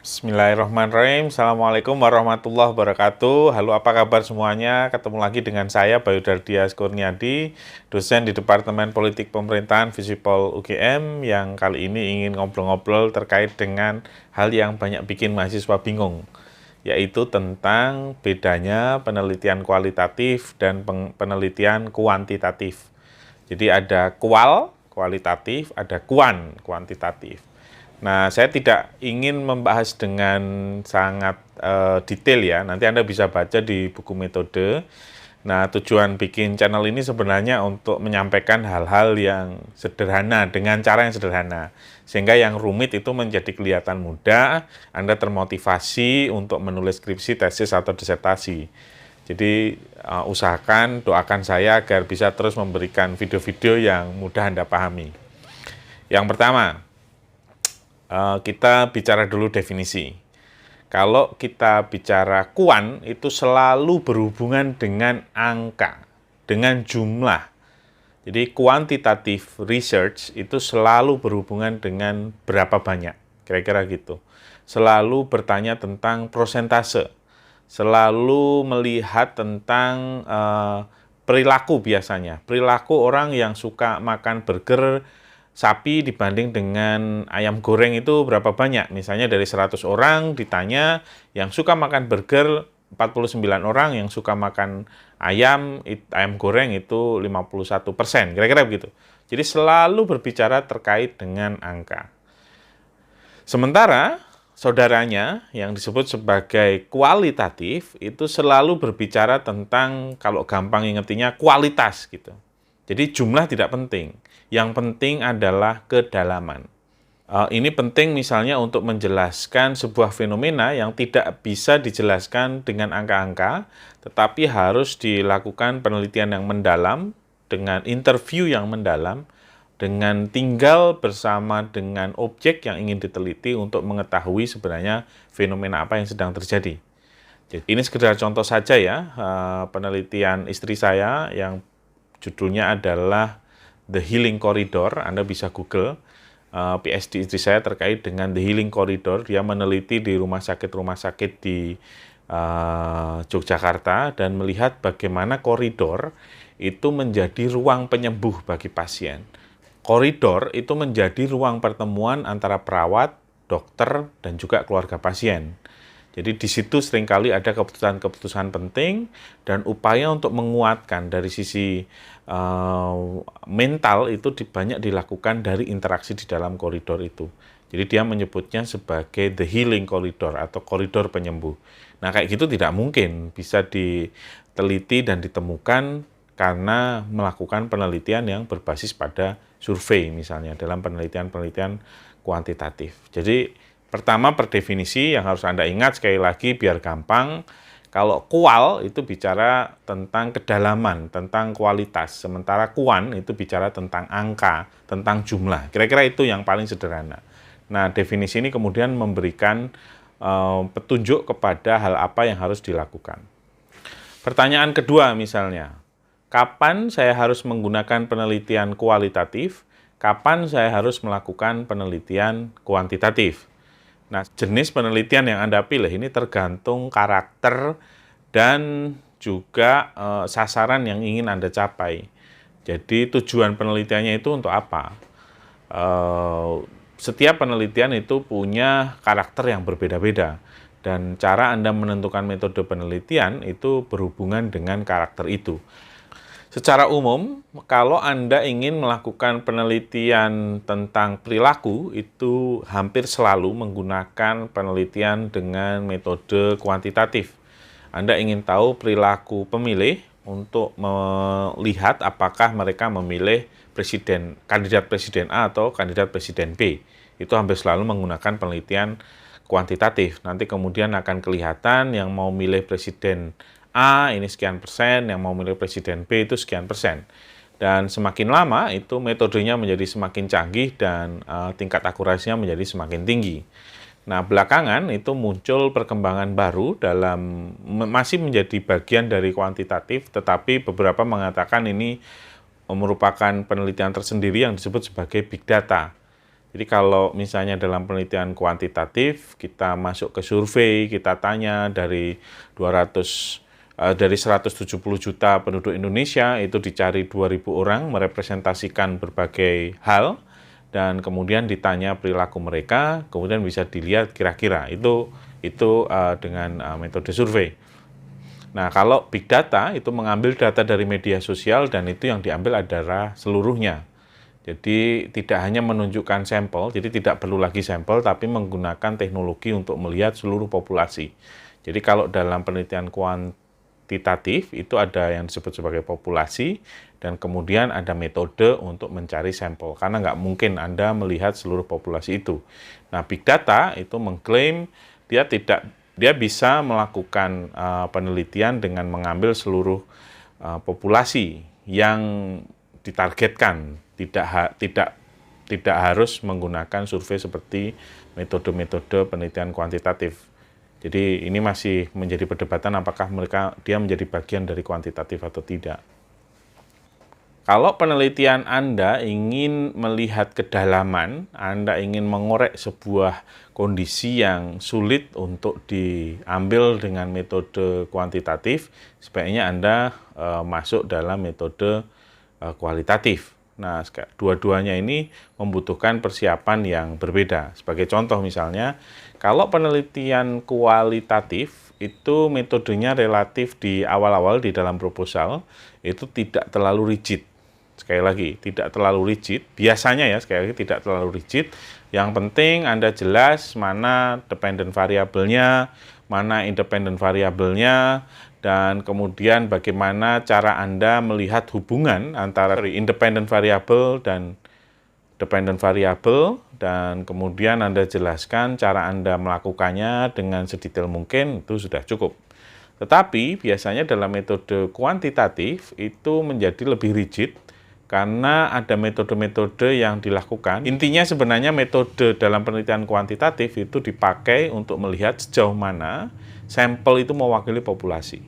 Bismillahirrahmanirrahim. Assalamualaikum warahmatullahi wabarakatuh. Halo, apa kabar semuanya? Ketemu lagi dengan saya, Bayu Dardias Kurniadi, dosen di Departemen Politik Pemerintahan Visipol UGM, yang kali ini ingin ngobrol-ngobrol terkait dengan hal yang banyak bikin mahasiswa bingung, yaitu tentang bedanya penelitian kualitatif dan penelitian kuantitatif. Jadi ada kualitatif, ada kuantitatif. Nah, saya tidak ingin membahas dengan sangat detail ya. Nanti Anda bisa baca di buku metode. Nah, tujuan bikin channel ini sebenarnya untuk menyampaikan hal-hal yang sederhana dengan cara yang sederhana. Sehingga yang rumit itu menjadi kelihatan mudah, Anda termotivasi untuk menulis skripsi, tesis, atau disertasi. Jadi, usahakan, doakan saya agar bisa terus memberikan video-video yang mudah Anda pahami. Yang pertama, kita bicara dulu definisi. Kalau kita bicara kuan, itu selalu berhubungan dengan angka, dengan jumlah. Jadi quantitative research itu selalu berhubungan dengan berapa banyak, kira-kira gitu. Selalu bertanya tentang prosentase, selalu melihat tentang perilaku biasanya. Perilaku orang yang suka makan burger sapi dibanding dengan ayam goreng itu berapa banyak. Misalnya dari 100 orang ditanya, yang suka makan burger 49 orang, yang suka makan ayam goreng itu 51%, kira-kira begitu. Jadi selalu berbicara terkait dengan angka. Sementara saudaranya yang disebut sebagai kualitatif itu selalu berbicara tentang, kalau gampang ingetinnya, kualitas gitu. Jadi jumlah tidak penting. Yang penting adalah kedalaman. Ini penting misalnya untuk menjelaskan sebuah fenomena yang tidak bisa dijelaskan dengan angka-angka, tetapi harus dilakukan penelitian yang mendalam, dengan interview yang mendalam, dengan tinggal bersama dengan objek yang ingin diteliti untuk mengetahui sebenarnya fenomena apa yang sedang terjadi. Jadi, ini sekedar contoh saja ya, penelitian istri saya yang judulnya adalah The Healing Corridor. Anda bisa Google PhD istri saya terkait dengan The Healing Corridor. Dia meneliti di rumah sakit di Yogyakarta dan melihat bagaimana koridor itu menjadi ruang penyembuh bagi pasien. Koridor itu menjadi ruang pertemuan antara perawat, dokter, dan juga keluarga pasien. Jadi di situ seringkali ada keputusan-keputusan penting dan upaya untuk menguatkan dari sisi mental itu banyak dilakukan dari interaksi di dalam koridor itu. Jadi dia menyebutnya sebagai the healing corridor atau koridor penyembuh. Nah, kayak gitu tidak mungkin bisa diteliti dan ditemukan karena melakukan penelitian yang berbasis pada survei misalnya dalam penelitian-penelitian kuantitatif. Jadi pertama, per definisi yang harus Anda ingat sekali lagi biar gampang, kalau kual itu bicara tentang kedalaman, tentang kualitas, sementara kuan itu bicara tentang angka, tentang jumlah. Kira-kira itu yang paling sederhana. Nah, definisi ini kemudian memberikan petunjuk kepada hal apa yang harus dilakukan. Pertanyaan kedua misalnya, kapan saya harus menggunakan penelitian kualitatif, kapan saya harus melakukan penelitian kuantitatif? Nah, jenis penelitian yang Anda pilih ini tergantung karakter dan juga sasaran yang ingin Anda capai. Jadi tujuan penelitiannya itu untuk apa? Setiap penelitian itu punya karakter yang berbeda-beda. Dan cara Anda menentukan metode penelitian itu berhubungan dengan karakter itu. Secara umum, kalau Anda ingin melakukan penelitian tentang perilaku, itu hampir selalu menggunakan penelitian dengan metode kuantitatif. Anda ingin tahu perilaku pemilih untuk melihat apakah mereka memilih kandidat presiden A atau kandidat presiden B. Itu hampir selalu menggunakan penelitian kuantitatif. Nanti kemudian akan kelihatan yang mau milih presiden A ini sekian persen, yang mau milih presiden B itu sekian persen. Dan semakin lama itu metodenya menjadi semakin canggih dan tingkat akurasinya menjadi semakin tinggi. Nah, belakangan itu muncul perkembangan baru masih menjadi bagian dari kuantitatif, tetapi beberapa mengatakan ini merupakan penelitian tersendiri yang disebut sebagai big data. Jadi kalau misalnya dalam penelitian kuantitatif, kita masuk ke survei, kita tanya dari 170 juta penduduk Indonesia, itu dicari 2.000 orang merepresentasikan berbagai hal, dan kemudian ditanya perilaku mereka, kemudian bisa dilihat kira-kira itu dengan metode survei. Nah, kalau big data itu mengambil data dari media sosial dan itu yang diambil adalah seluruhnya. Jadi tidak hanya menunjukkan sampel, jadi tidak perlu lagi sampel, tapi menggunakan teknologi untuk melihat seluruh populasi. Jadi kalau dalam penelitian kuantitatif itu ada yang disebut sebagai populasi, dan kemudian ada metode untuk mencari sampel, karena nggak mungkin Anda melihat seluruh populasi itu. Nah, big data itu mengklaim dia bisa melakukan penelitian dengan mengambil seluruh populasi yang ditargetkan, tidak harus menggunakan survei seperti metode-metode penelitian kuantitatif. Jadi ini masih menjadi perdebatan apakah dia menjadi bagian dari kuantitatif atau tidak. Kalau penelitian Anda ingin melihat kedalaman, Anda ingin mengorek sebuah kondisi yang sulit untuk diambil dengan metode kuantitatif, sebaiknya Anda masuk dalam metode kualitatif. Nah, dua-duanya ini membutuhkan persiapan yang berbeda. Sebagai contoh misalnya, kalau penelitian kualitatif itu metodenya relatif di awal-awal di dalam proposal itu tidak terlalu rigid. Sekali lagi, tidak terlalu rigid. Biasanya ya, sekali lagi tidak terlalu rigid. Yang penting Anda jelas mana dependent variabelnya, mana independent variabelnya, dan kemudian bagaimana cara Anda melihat hubungan antara independent variable dan dependent variable, dan kemudian Anda jelaskan cara Anda melakukannya dengan sedetail mungkin, itu sudah cukup. Tetapi biasanya dalam metode kuantitatif itu menjadi lebih rigid, karena ada metode-metode yang dilakukan. Intinya sebenarnya metode dalam penelitian kuantitatif itu dipakai untuk melihat sejauh mana sampel itu mewakili populasi.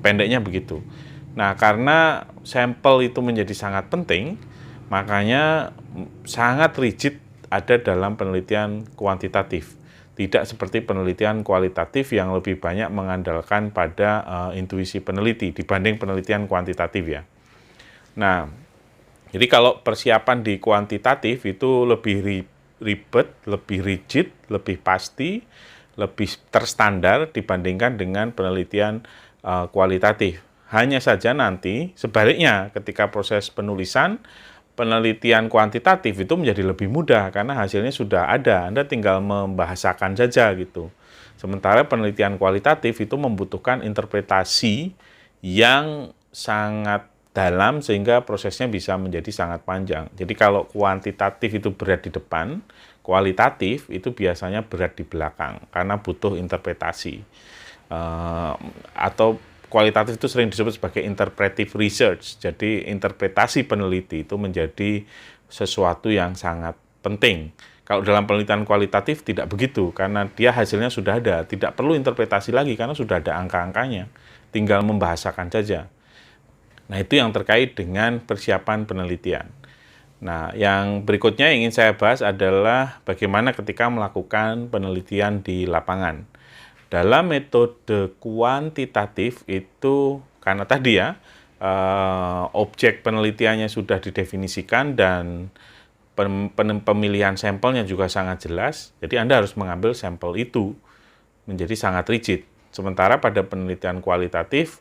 Pendeknya begitu. Nah, karena sampel itu menjadi sangat penting, makanya sangat rigid ada dalam penelitian kuantitatif. Tidak seperti penelitian kualitatif yang lebih banyak mengandalkan pada intuisi peneliti dibanding penelitian kuantitatif ya. Nah, jadi kalau persiapan di kuantitatif itu lebih ribet, lebih rigid, lebih pasti, lebih terstandar dibandingkan dengan penelitian kualitatif. Hanya saja nanti sebaliknya ketika proses penulisan, penelitian kuantitatif itu menjadi lebih mudah karena hasilnya sudah ada, Anda tinggal membahasakan saja gitu. Sementara penelitian kualitatif itu membutuhkan interpretasi yang sangat dalam sehingga prosesnya bisa menjadi sangat panjang. Jadi kalau kuantitatif itu berat di depan, kualitatif itu biasanya berat di belakang karena butuh interpretasi. Atau kualitatif itu sering disebut sebagai interpretive research. Jadi interpretasi peneliti itu menjadi sesuatu yang sangat penting. Kalau dalam penelitian kualitatif tidak begitu, karena dia hasilnya sudah ada, tidak perlu interpretasi lagi karena sudah ada angka-angkanya, tinggal membahasakan saja. Nah, itu yang terkait dengan persiapan penelitian. Nah, yang berikutnya ingin saya bahas adalah bagaimana ketika melakukan penelitian di lapangan. Dalam metode kuantitatif itu, karena tadi ya, objek penelitiannya sudah didefinisikan dan pemilihan sampelnya juga sangat jelas, jadi Anda harus mengambil sampel itu menjadi sangat rigid. Sementara pada penelitian kualitatif,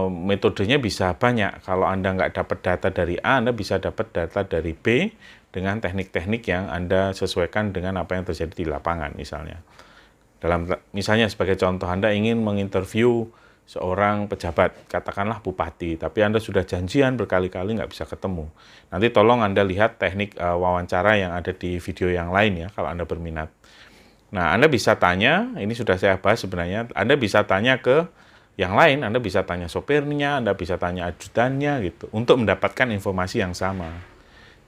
metodenya bisa banyak. Kalau Anda nggak dapat data dari A, Anda bisa dapat data dari B dengan teknik-teknik yang Anda sesuaikan dengan apa yang terjadi di lapangan misalnya. Misalnya sebagai contoh, Anda ingin menginterview seorang pejabat, katakanlah bupati, tapi Anda sudah janjian berkali-kali nggak bisa ketemu. Nanti tolong Anda lihat teknik wawancara yang ada di video yang lain ya, kalau Anda berminat. Nah, Anda bisa tanya, ini sudah saya bahas sebenarnya, Anda bisa tanya ke yang lain, Anda bisa tanya sopirnya, Anda bisa tanya ajudannya gitu, untuk mendapatkan informasi yang sama.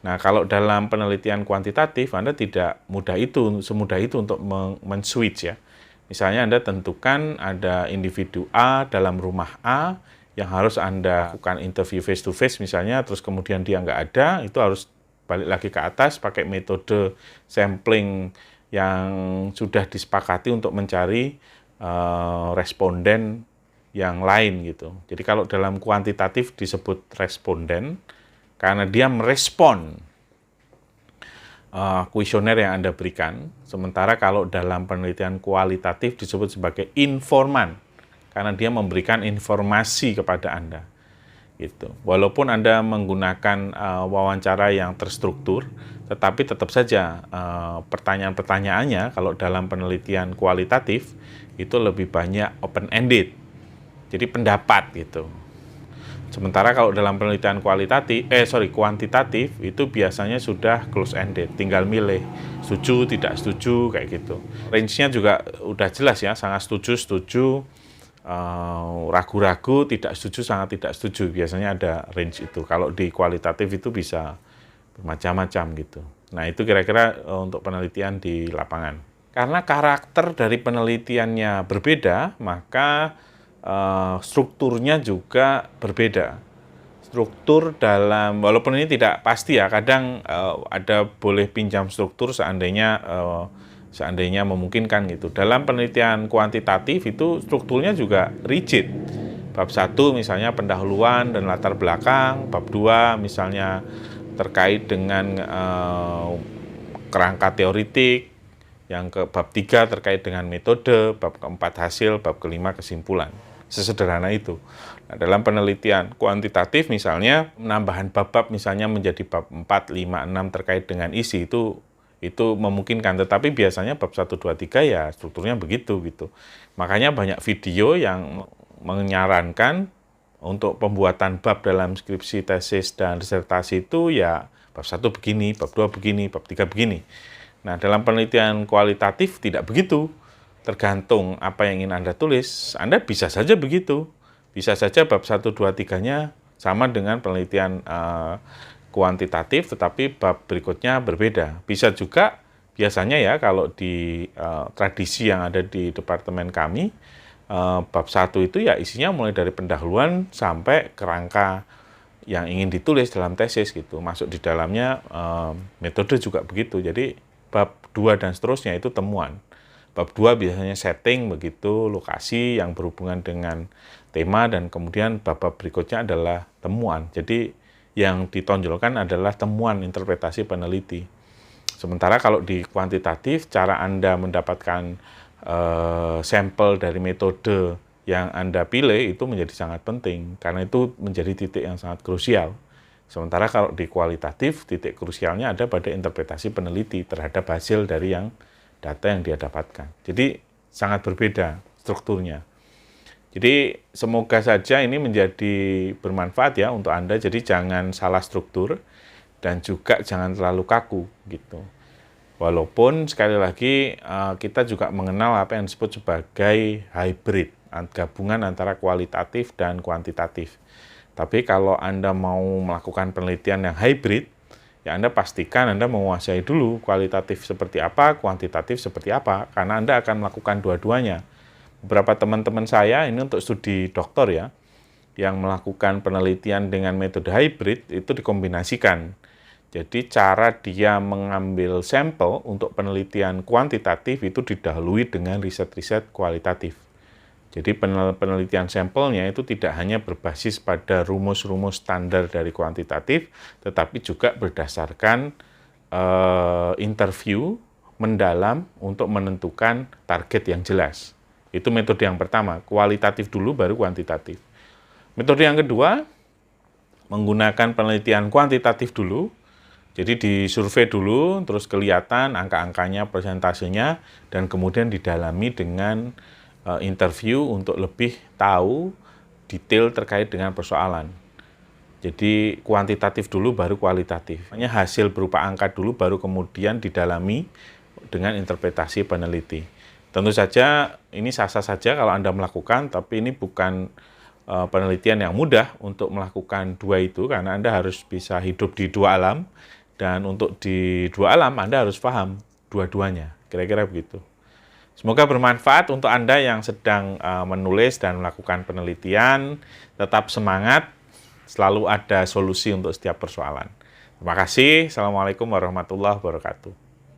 Nah, kalau dalam penelitian kuantitatif, Anda tidak semudah itu untuk men-switch ya. Misalnya Anda tentukan ada individu A dalam rumah A, yang harus Anda lakukan interview face to face misalnya, terus kemudian dia nggak ada, itu harus balik lagi ke atas, pakai metode sampling yang sudah disepakati untuk mencari responden yang lain gitu. Jadi kalau dalam kuantitatif disebut responden karena dia merespon kuesioner yang Anda berikan. Sementara kalau dalam penelitian kualitatif disebut sebagai informan karena dia memberikan informasi kepada Anda. Gitu. Walaupun Anda menggunakan wawancara yang terstruktur, tetapi tetap saja pertanyaan-pertanyaannya kalau dalam penelitian kualitatif itu lebih banyak open-ended. Jadi pendapat gitu. Sementara kalau dalam penelitian kuantitatif itu biasanya sudah close-ended, tinggal milih setuju, tidak setuju kayak gitu. Range-nya juga udah jelas ya, sangat setuju, ragu-ragu, tidak setuju, sangat tidak setuju. Biasanya ada range itu. Kalau di kualitatif itu bisa bermacam-macam gitu. Nah itu kira-kira untuk penelitian di lapangan. Karena karakter dari penelitiannya berbeda, maka strukturnya juga berbeda. Struktur dalam, walaupun ini tidak pasti ya, kadang ada boleh pinjam struktur seandainya memungkinkan gitu. Dalam penelitian kuantitatif itu strukturnya juga rigid. Bab 1 misalnya pendahuluan dan latar belakang, bab 2 misalnya terkait dengan kerangka teoritik, yang ke bab 3 terkait dengan metode, bab keempat hasil, bab kelima kesimpulan. Sesederhana itu. Nah, dalam penelitian kuantitatif misalnya penambahan bab-bab misalnya menjadi bab 4, 5, 6 terkait dengan isi itu memungkinkan, tetapi biasanya bab 1, 2, 3 ya strukturnya begitu gitu. Makanya banyak video yang menyarankan untuk pembuatan bab dalam skripsi, tesis, dan disertasi itu ya bab 1 begini, bab 2 begini, bab 3 begini. Nah, dalam penelitian kualitatif tidak begitu. Tergantung apa yang ingin Anda tulis, Anda bisa saja begitu. Bisa saja bab 1, 2, 3-nya sama dengan penelitian kuantitatif, tetapi bab berikutnya berbeda. Bisa juga, biasanya ya, kalau di tradisi yang ada di departemen kami, bab 1 itu ya isinya mulai dari pendahuluan sampai kerangka yang ingin ditulis dalam tesis gitu. Masuk di dalamnya metode juga begitu. Jadi bab 2 dan seterusnya itu temuan. Bab 2 biasanya setting begitu, lokasi yang berhubungan dengan tema, dan kemudian bab-bab berikutnya adalah temuan. Jadi yang ditonjolkan adalah temuan interpretasi peneliti. Sementara kalau di kuantitatif, cara Anda mendapatkan sampel dari metode yang Anda pilih itu menjadi sangat penting, karena itu menjadi titik yang sangat krusial. Sementara kalau di kualitatif, titik krusialnya ada pada interpretasi peneliti terhadap hasil dari data yang dia dapatkan. Jadi sangat berbeda strukturnya. Jadi semoga saja ini menjadi bermanfaat ya untuk Anda. Jadi jangan salah struktur dan juga jangan terlalu kaku gitu. Walaupun sekali lagi kita juga mengenal apa yang disebut sebagai hybrid, gabungan antara kualitatif dan kuantitatif. Tapi kalau Anda mau melakukan penelitian yang hybrid, ya Anda pastikan Anda menguasai dulu kualitatif seperti apa, kuantitatif seperti apa, karena Anda akan melakukan dua-duanya. Beberapa teman-teman saya ini untuk studi doktor ya, yang melakukan penelitian dengan metode hybrid itu dikombinasikan. Jadi cara dia mengambil sampel untuk penelitian kuantitatif itu didahului dengan riset-riset kualitatif. Jadi penelitian sampelnya itu tidak hanya berbasis pada rumus-rumus standar dari kuantitatif, tetapi juga berdasarkan interview mendalam untuk menentukan target yang jelas. Itu metode yang pertama, kualitatif dulu baru kuantitatif. Metode yang kedua, menggunakan penelitian kuantitatif dulu, jadi disurvei dulu, terus kelihatan angka-angkanya, persentasenya, dan kemudian didalami dengan interview untuk lebih tahu detail terkait dengan persoalan. Jadi kuantitatif dulu baru kualitatif. Hanya hasil berupa angka dulu baru kemudian didalami dengan interpretasi peneliti. Tentu saja ini sah-sah saja kalau Anda melakukan, tapi ini bukan penelitian yang mudah untuk melakukan dua itu, karena Anda harus bisa hidup di dua alam, dan untuk di dua alam Anda harus paham dua-duanya. Kira-kira begitu. Semoga bermanfaat untuk Anda yang sedang menulis dan melakukan penelitian. Tetap semangat, selalu ada solusi untuk setiap persoalan. Terima kasih. Assalamualaikum warahmatullahi wabarakatuh.